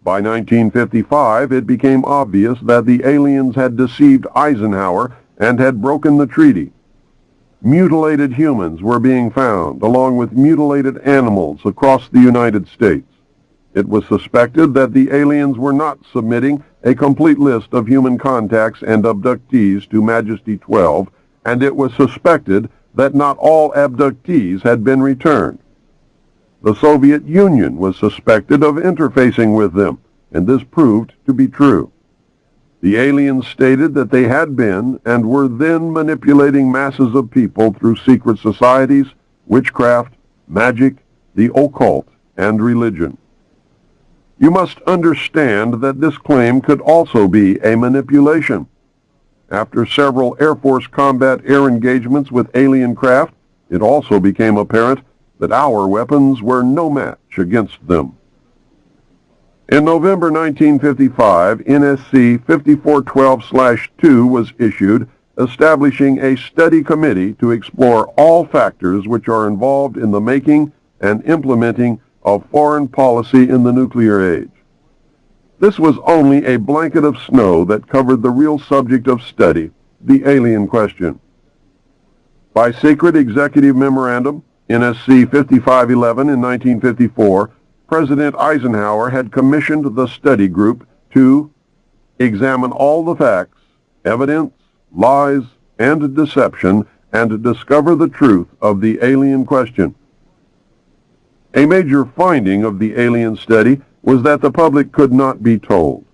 By 1955, it became obvious that the aliens had deceived Eisenhower and had broken the treaty. Mutilated humans were being found, along with mutilated animals across the United States. It was suspected that the aliens were not submitting a complete list of human contacts and abductees to Majesty 12, and it was suspected that not all abductees had been returned. The Soviet Union was suspected of interfacing with them, and this proved to be true. The aliens stated that they had been and were then manipulating masses of people through secret societies, witchcraft, magic, the occult, and religion. You must understand that this claim could also be a manipulation. After several Air Force combat air engagements with alien craft, it also became apparent that our weapons were no match against them. In November 1955, NSC 5412/2 was issued, establishing a study committee to explore all factors which are involved in the making and implementing of foreign policy in the nuclear age. This was only a blanket of snow that covered the real subject of study, the alien question. By secret executive memorandum, NSC 5511 in 1954, President Eisenhower had commissioned the study group to examine all the facts, evidence, lies, and deception, and discover the truth of the alien question. A major finding of the alien study was that the public could not be told.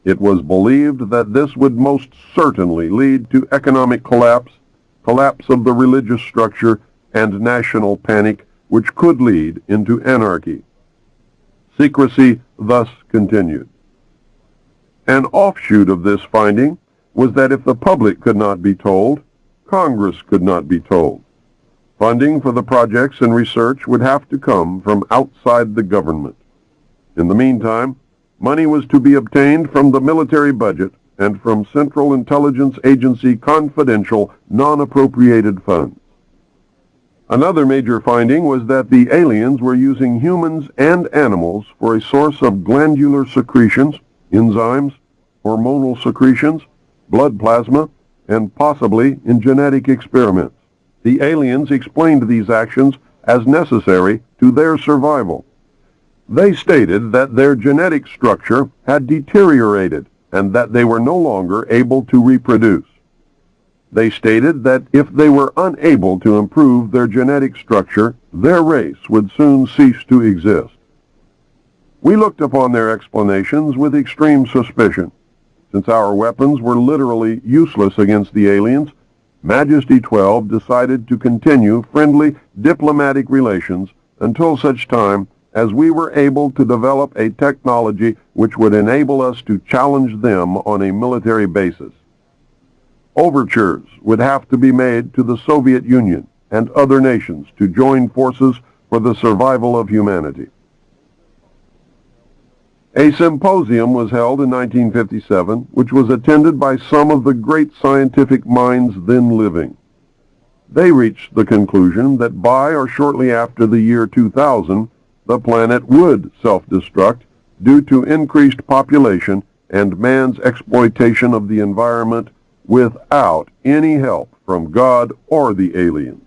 It was believed that this would most certainly lead to economic collapse of the religious structure, and national panic, which could lead into anarchy. Secrecy thus continued. An offshoot of this finding was that if the public could not be told, Congress could not be told. Funding for the projects and research would have to come from outside the government. In the meantime, money was to be obtained from the military budget and from Central Intelligence Agency confidential, non-appropriated funds. Another major finding was that the aliens were using humans and animals for a source of glandular secretions, enzymes, hormonal secretions, blood plasma, and possibly in genetic experiments. The aliens explained these actions as necessary to their survival. They stated that their genetic structure had deteriorated and that they were no longer able to reproduce. They stated that if they were unable to improve their genetic structure, their race would soon cease to exist. We looked upon their explanations with extreme suspicion. Since our weapons were literally useless against the aliens, Majesty 12 decided to continue friendly diplomatic relations until such time as we were able to develop a technology which would enable us to challenge them on a military basis. Overtures would have to be made to the Soviet Union and other nations to join forces for the survival of humanity. A symposium was held in 1957, which was attended by some of the great scientific minds then living. They reached the conclusion that by or shortly after the year 2000, the planet would self-destruct due to increased population and man's exploitation of the environment without any help from God or the aliens.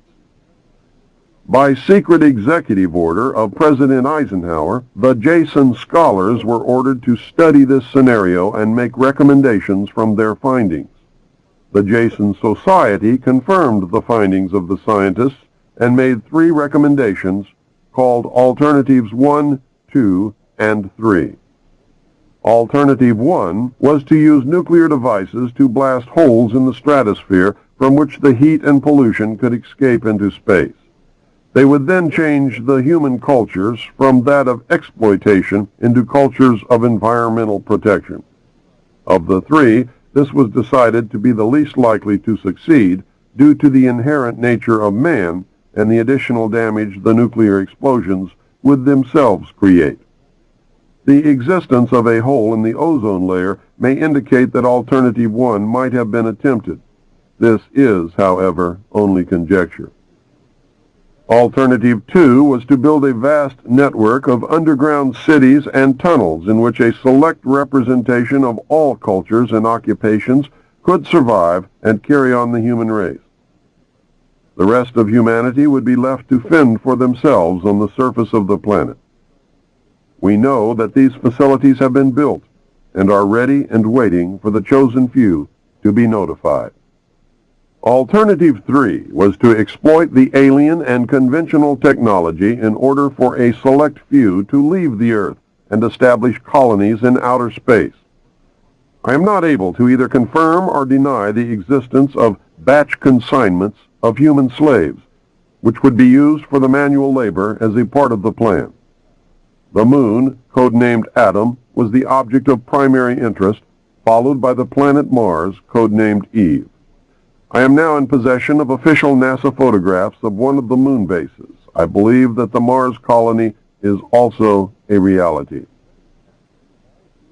By secret executive order of President Eisenhower, the Jason scholars were ordered to study this scenario and make recommendations from their findings. The Jason Society confirmed the findings of the scientists and made 3 recommendations called Alternatives 1, 2, and 3. Alternative 1 was to use nuclear devices to blast holes in the stratosphere from which the heat and pollution could escape into space. They would then change the human cultures from that of exploitation into cultures of environmental protection. Of the 3, this was decided to be the least likely to succeed due to the inherent nature of man and the additional damage the nuclear explosions would themselves create. The existence of a hole in the ozone layer may indicate that Alternative 1 might have been attempted. This is, however, only conjecture. Alternative 2 was to build a vast network of underground cities and tunnels in which a select representation of all cultures and occupations could survive and carry on the human race. The rest of humanity would be left to fend for themselves on the surface of the planet. We know that these facilities have been built and are ready and waiting for the chosen few to be notified. Alternative 3 was to exploit the alien and conventional technology in order for a select few to leave the Earth and establish colonies in outer space. I am not able to either confirm or deny the existence of batch consignments of human slaves, which would be used for the manual labor as a part of the plan. The moon, codenamed Adam, was the object of primary interest, followed by the planet Mars, codenamed Eve. I am now in possession of official NASA photographs of one of the moon bases. I believe that the Mars colony is also a reality.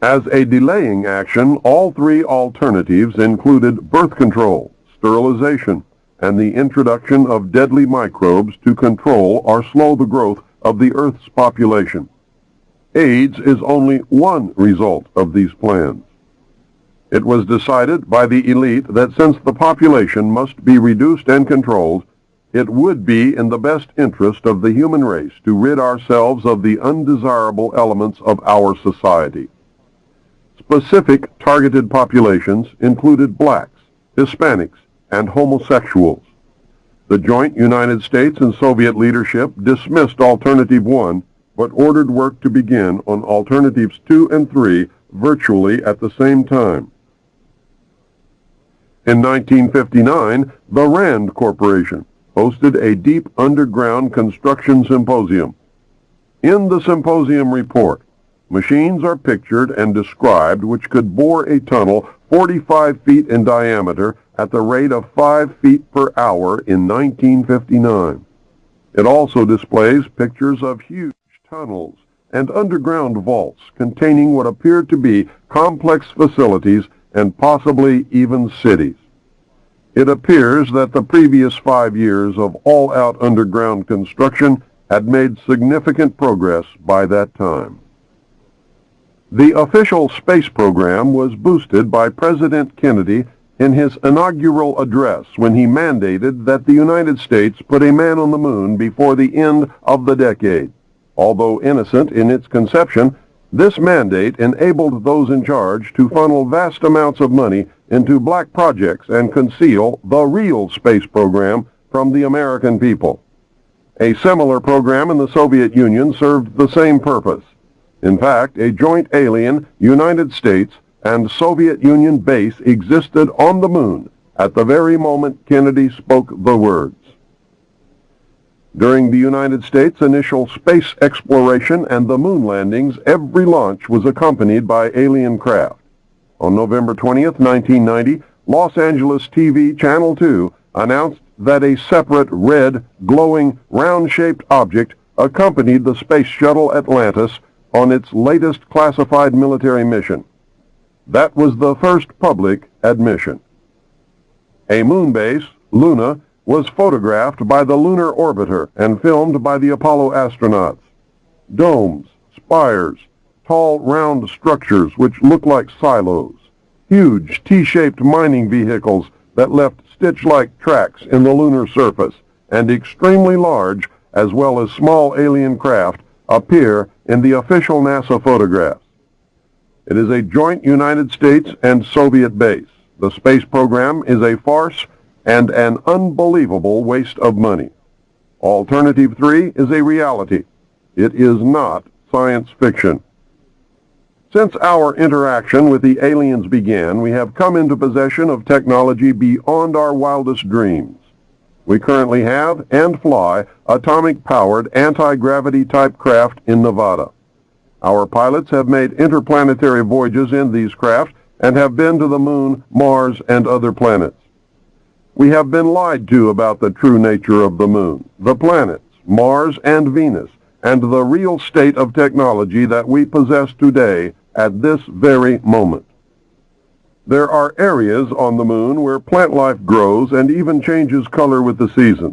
As a delaying action, all three alternatives included birth control, sterilization, and the introduction of deadly microbes to control or slow the growth of the Earth's population. AIDS is only one result of these plans. It was decided by the elite that since the population must be reduced and controlled, it would be in the best interest of the human race to rid ourselves of the undesirable elements of our society. Specific targeted populations included blacks, Hispanics, and homosexuals. The joint United States and Soviet leadership dismissed Alternative 1, but ordered work to begin on Alternatives 2 and 3 virtually at the same time. In 1959, the RAND Corporation hosted a deep underground construction symposium. In the symposium report, machines are pictured and described which could bore a tunnel 45 feet in diameter at the rate of 5 feet per hour in 1959. It also displays pictures of huge tunnels and underground vaults containing what appeared to be complex facilities and possibly even cities. It appears that the previous 5 years of all-out underground construction had made significant progress by that time. The official space program was boosted by President Kennedy in his inaugural address when he mandated that the United States put a man on the moon before the end of the decade. Although innocent in its conception, this mandate enabled those in charge to funnel vast amounts of money into black projects and conceal the real space program from the American people. A similar program in the Soviet Union served the same purpose. In fact, a joint alien United States and Soviet Union base existed on the moon at the very moment Kennedy spoke the words. During the United States' initial space exploration and the moon landings, every launch was accompanied by alien craft. On November 20th, 1990, Los Angeles TV Channel 2 announced that a separate red, glowing, round-shaped object accompanied the Space Shuttle Atlantis on its latest classified military mission. That was the first public admission. A moon base, Luna, was photographed by the lunar orbiter and filmed by the Apollo astronauts. Domes, spires, tall round structures which look like silos, huge T-shaped mining vehicles that left stitch-like tracks in the lunar surface, and extremely large as well as small alien craft appear in the official NASA photographs. It is a joint United States and Soviet base. The space program is a farce and an unbelievable waste of money. Alternative 3 is a reality. It is not science fiction. Since our interaction with the aliens began, we have come into possession of technology beyond our wildest dreams. We currently have and fly atomic-powered anti-gravity type craft in Nevada. Our pilots have made interplanetary voyages in these craft and have been to the moon, Mars, and other planets. We have been lied to about the true nature of the moon, the planets, Mars, and Venus, and the real state of technology that we possess today at this very moment. There are areas on the moon where plant life grows and even changes color with the seasons.